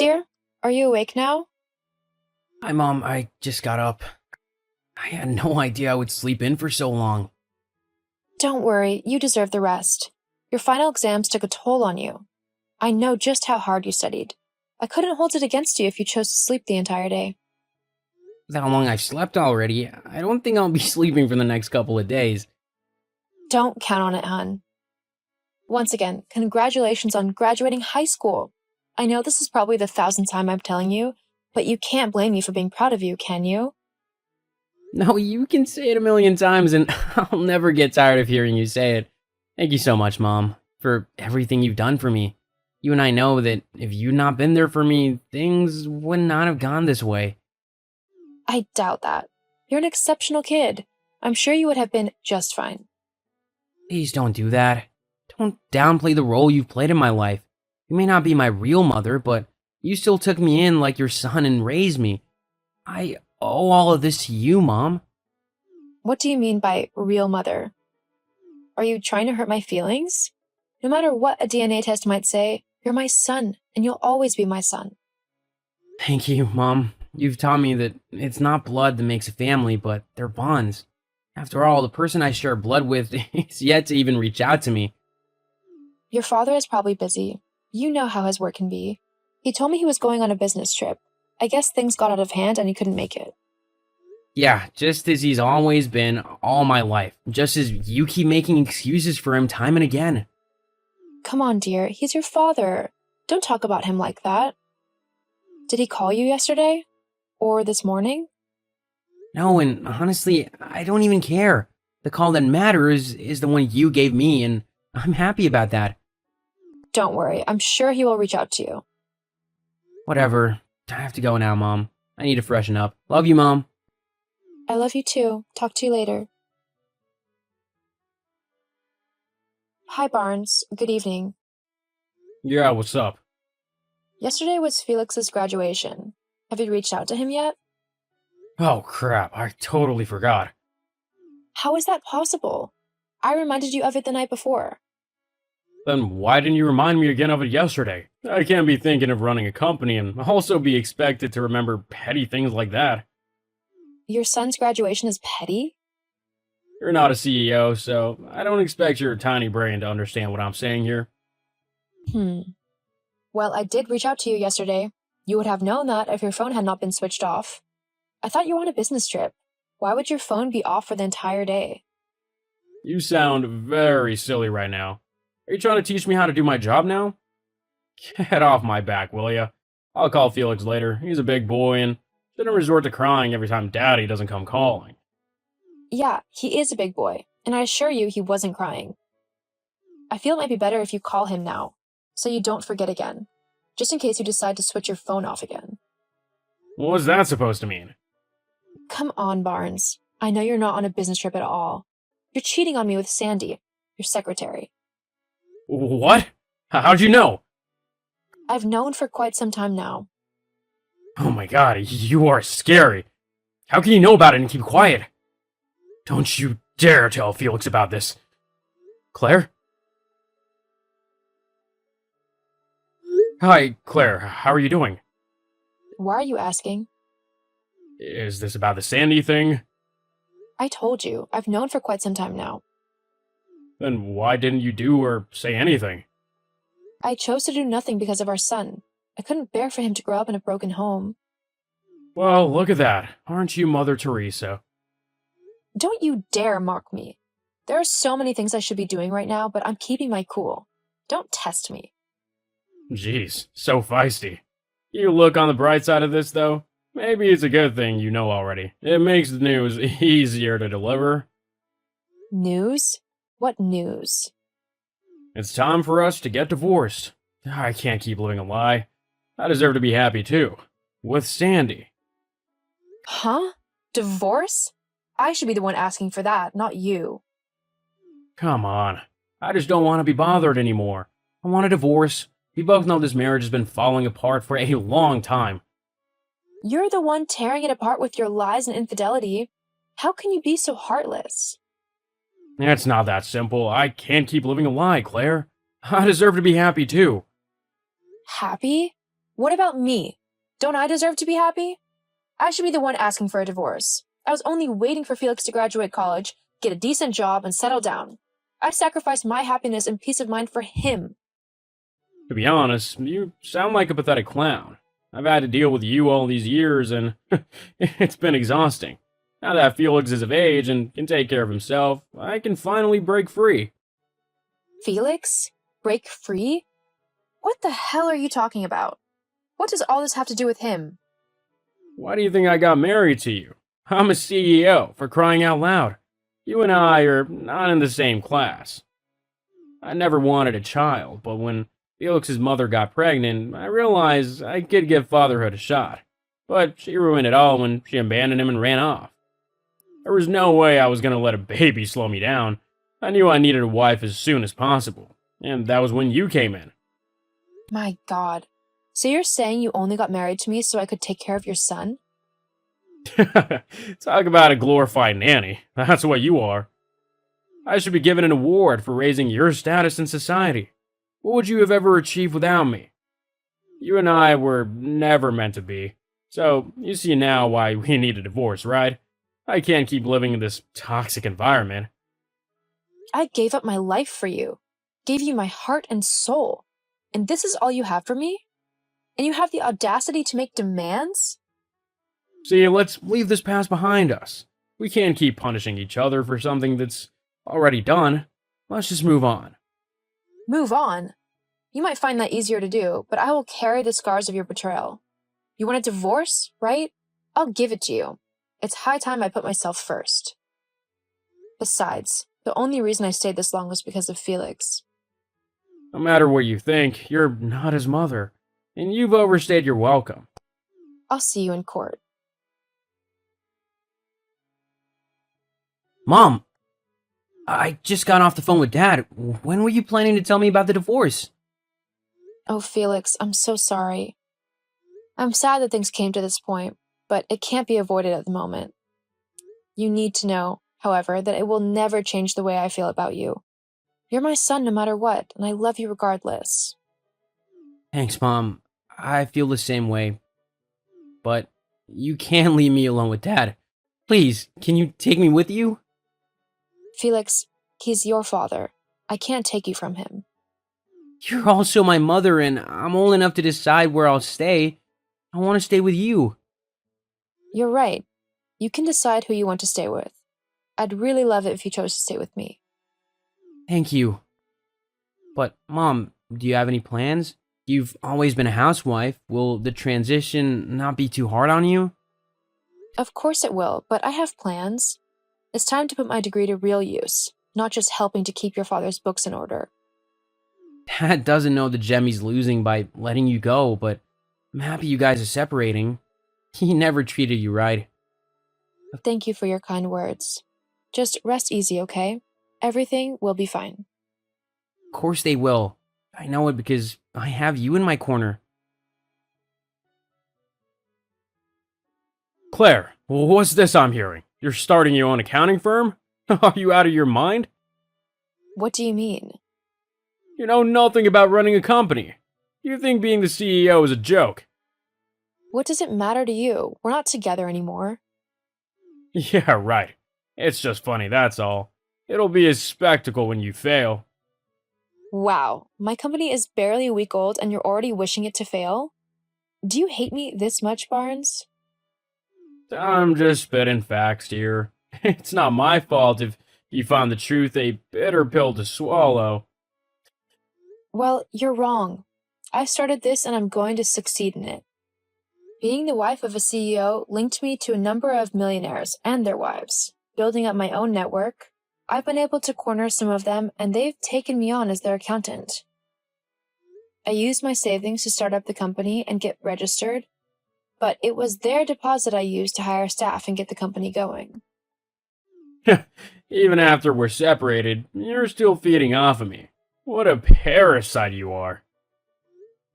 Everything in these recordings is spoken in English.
dear? Are you awake now? Hi, Mom. I just got up. I had no idea I would sleep in for so long. Don't worry, you deserve the rest. Your final exams took a toll on you. I know just how hard you studied. I couldn't hold it against you if you chose to sleep the entire day. With how long I've slept already, I don't think I'll be sleeping for the next couple of days. Don't count on it, hon. Once again, congratulations on graduating high school. I know this is probably the 1,000th time I'm telling you, but you can't blame me for being proud of you, can you? No, you can say it a million times and I'll never get tired of hearing you say it. Thank you so much, Mom, for everything you've done for me. You and I know that if you'd not been there for me, things would not have gone this way. I doubt that. You're an exceptional kid. I'm sure you would have been just fine. Please don't do that. Don't downplay the role you've played in my life. You may not be my real mother, but you still took me in like your son and raised me. I owe all of this to you, Mom. What do you mean by real mother? Are you trying to hurt my feelings? No matter what a DNA test might say, you're my son, and you'll always be my son. Thank you, Mom. You've taught me that it's not blood that makes a family, but they're bonds. After all, the person I share blood with is yet to even reach out to me. Your father is probably busy. You know how his work can be. He told me he was going on a business trip. I guess things got out of hand and he couldn't make it. Yeah, just as he's always been all my life. Just as you keep making excuses for him time and again. Come on, dear. He's your father. Don't talk about him like that. Did he call you yesterday? Or this morning? No, and honestly, I don't even care. The call that matters is the one you gave me, and I'm happy about that. Don't worry. I'm sure he will reach out to you. Whatever. I have to go now, Mom. I need to freshen up. Love you, Mom. I love you too. Talk to you later. Hi, Barnes. Good evening. Yeah, what's up? Yesterday was Felix's graduation. Have you reached out to him yet? Oh crap, I totally forgot. How is that possible? I reminded you of it the night before. Then why didn't you remind me again of it yesterday? I can't be thinking of running a company and also be expected to remember petty things like that. Your son's graduation is petty? You're not a CEO, so I don't expect your tiny brain to understand what I'm saying here. Well, I did reach out to you yesterday. You would have known that if your phone had not been switched off. I thought you were on a business trip. Why would your phone be off for the entire day? You sound very silly right now. Are you trying to teach me how to do my job now? Get off my back, will ya? I'll call Felix later. He's a big boy and shouldn't resort to crying every time Daddy doesn't come calling. Yeah, he is a big boy, and I assure you he wasn't crying. I feel it might be better if you call him now, so you don't forget again, just in case you decide to switch your phone off again. What's that supposed to mean? Come on, Barnes. I know you're not on a business trip at all. You're cheating on me with Sandy, your secretary. What? How'd you know? I've known for quite some time now. Oh my god, you are scary. How can you know about it and keep quiet? Don't you dare tell Felix about this. Claire? Hi, Claire. How are you doing? Why are you asking? Is this about the Sandy thing? I told you, I've known for quite some time now. Then why didn't you do or say anything? I chose to do nothing because of our son. I couldn't bear for him to grow up in a broken home. Well, look at that. Aren't you Mother Teresa? Don't you dare mock me. There are so many things I should be doing right now, but I'm keeping my cool. Don't test me. Jeez, so feisty. You look on the bright side of this, though. Maybe it's a good thing you know already. It makes the news easier to deliver. News? What news? It's time for us to get divorced. I can't keep living a lie. I deserve to be happy, too. With Sandy. Huh? Divorce? I should be the one asking for that, not you. Come on. I just don't want to be bothered anymore. I want a divorce. We both know this marriage has been falling apart for a long time. You're the one tearing it apart with your lies and infidelity. How can you be so heartless? It's not that simple. I can't keep living a lie, Claire. I deserve to be happy, too. Happy? What about me? Don't I deserve to be happy? I should be the one asking for a divorce. I was only waiting for Felix to graduate college, get a decent job, and settle down. I sacrificed my happiness and peace of mind for him. To be honest, you sound like a pathetic clown. I've had to deal with you all these years, and it's been exhausting. Now that Felix is of age and can take care of himself, I can finally break free. Felix? Break free? What the hell are you talking about? What does all this have to do with him? Why do you think I got married to you? I'm a CEO, for crying out loud. You and I are not in the same class. I never wanted a child, but when Felix's mother got pregnant, I realized I could give fatherhood a shot. But she ruined it all when she abandoned him and ran off. There was no way I was going to let a baby slow me down. I knew I needed a wife as soon as possible, and that was when you came in. My God. So you're saying you only got married to me so I could take care of your son? Talk about a glorified nanny. That's what you are. I should be given an award for raising your status in society. What would you have ever achieved without me? You and I were never meant to be. So, you see now why we need a divorce, right? I can't keep living in this toxic environment. I gave up my life for you, gave you my heart and soul, and this is all you have for me? And you have the audacity to make demands? See, let's leave this past behind us. We can't keep punishing each other for something that's already done. Let's just move on. Move on? You might find that easier to do, but I will carry the scars of your betrayal. You want a divorce, right? I'll give it to you. It's high time I put myself first. Besides, the only reason I stayed this long was because of Felix. No matter what you think, you're not his mother, and you've overstayed your welcome. I'll see you in court. Mom, I just got off the phone with Dad. When were you planning to tell me about the divorce? Oh, Felix, I'm so sorry. I'm sad that things came to this point, but it can't be avoided at the moment. You need to know, however, that it will never change the way I feel about you. You're my son no matter what, and I love you regardless. Thanks, Mom. I feel the same way. But you can't leave me alone with Dad. Please, can you take me with you? Felix, he's your father. I can't take you from him. You're also my mother, and I'm old enough to decide where I'll stay. I want to stay with you. You're right. You can decide who you want to stay with. I'd really love it if you chose to stay with me. Thank you. But, Mom, do you have any plans? You've always been a housewife. Will the transition not be too hard on you? Of course it will, but I have plans. It's time to put my degree to real use, not just helping to keep your father's books in order. Dad doesn't know the gem he's losing by letting you go, but I'm happy you guys are separating. He never treated you right. Thank you for your kind words. Just rest easy, okay? Everything will be fine. Of course they will. I know it because I have you in my corner. Claire, what's this I'm hearing? You're starting your own accounting firm? Are you out of your mind? What do you mean? You know nothing about running a company. You think being the CEO is a joke. What does it matter to you? We're not together anymore. Yeah, right. It's just funny, that's all. It'll be a spectacle when you fail. Wow, my company is barely a week old and you're already wishing it to fail? Do you hate me this much, Barnes? I'm just spitting facts here. It's not my fault if you found the truth a bitter pill to swallow. Well, you're wrong. I started this and I'm going to succeed in it. Being the wife of a CEO linked me to a number of millionaires and their wives. Building up my own network, I've been able to corner some of them and they've taken me on as their accountant. I used my savings to start up the company and get registered, but it was their deposit I used to hire staff and get the company going. Even after we're separated, you're still feeding off of me. What a parasite you are.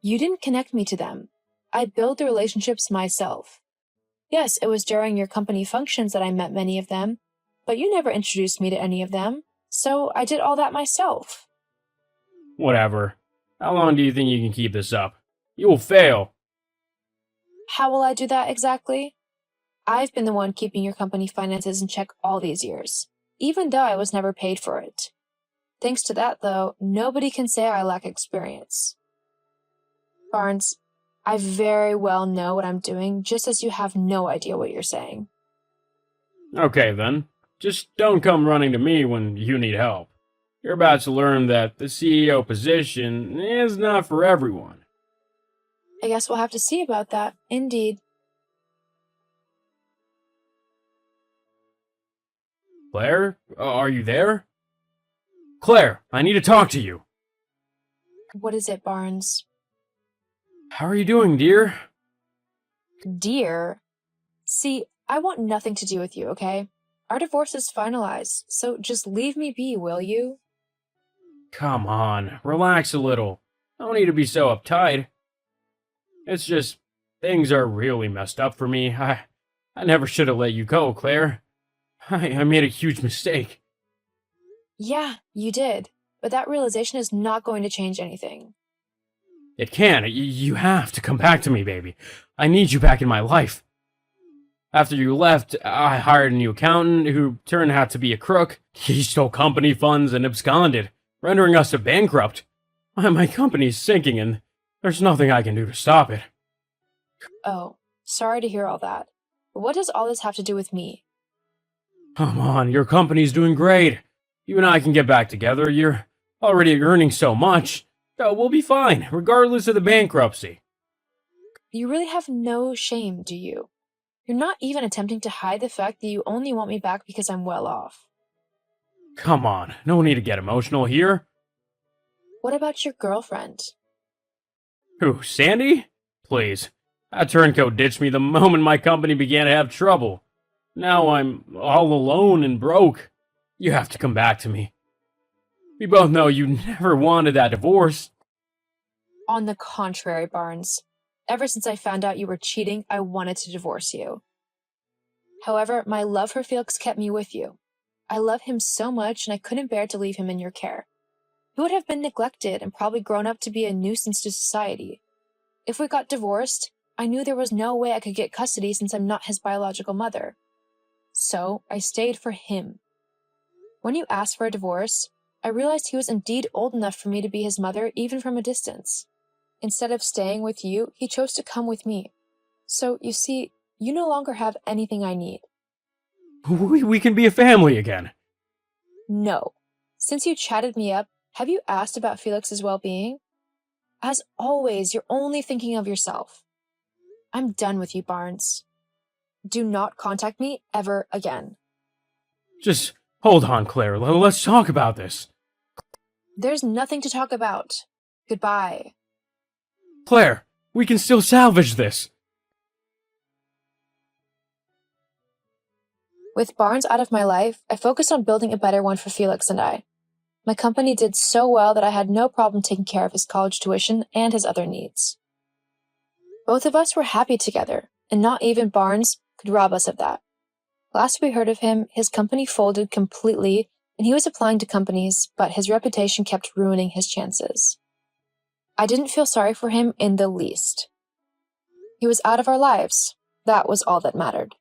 You didn't connect me to them. I built the relationships myself. Yes, it was during your company functions that I met many of them, but you never introduced me to any of them, so I did all that myself. Whatever. How long do you think you can keep this up? You will fail. How will I do that exactly? I've been the one keeping your company finances in check all these years, even though I was never paid for it. Thanks to that, though, nobody can say I lack experience. Barnes, I very well know what I'm doing, just as you have no idea what you're saying. Okay, then. Just don't come running to me when you need help. You're about to learn that the CEO position is not for everyone. I guess we'll have to see about that, indeed. Claire, are you there? Claire, I need to talk to you. What is it, Barnes? How are you doing, dear? Dear? See, I want nothing to do with you, okay? Our divorce is finalized, so just leave me be, will you? Come on, relax a little. Don't need to be so uptight. It's just, things are really messed up for me. I never should have let you go, Claire. I made a huge mistake. Yeah, you did, but that realization is not going to change anything. It can. You have to come back to me, baby. I need you back in my life. After you left, I hired a new accountant who turned out to be a crook. He stole company funds and absconded, rendering us a bankrupt. My company's sinking and there's nothing I can do to stop it. Oh, sorry to hear all that. But what does all this have to do with me? Come on, your company's doing great. You and I can get back together. You're already earning so much. So we'll be fine, regardless of the bankruptcy. You really have no shame, do you? You're not even attempting to hide the fact that you only want me back because I'm well off. Come on, no need to get emotional here. What about your girlfriend? Who, Sandy? Please. That turncoat ditched me the moment my company began to have trouble. Now I'm all alone and broke. You have to come back to me. We both know you never wanted that divorce. On the contrary, Barnes. Ever since I found out you were cheating, I wanted to divorce you. However, my love for Felix kept me with you. I love him so much, and I couldn't bear to leave him in your care. He would have been neglected and probably grown up to be a nuisance to society. If we got divorced, I knew there was no way I could get custody since I'm not his biological mother. So I stayed for him. When you asked for a divorce, I realized he was indeed old enough for me to be his mother even from a distance. Instead of staying with you, he chose to come with me. So, you see, you no longer have anything I need. We can be a family again. No. Since you chatted me up, have you asked about Felix's well-being? As always, you're only thinking of yourself. I'm done with you, Barnes. Do not contact me ever again. Just hold on, Claire. Let's talk about this. There's nothing to talk about. Goodbye. Claire, we can still salvage this. With Barnes out of my life, I focused on building a better one for Felix and I. My company did so well that I had no problem taking care of his college tuition and his other needs. Both of us were happy together, and not even Barnes could rob us of that. Last we heard of him, his company folded completely, and he was applying to companies, but his reputation kept ruining his chances. I didn't feel sorry for him in the least. He was out of our lives. That was all that mattered.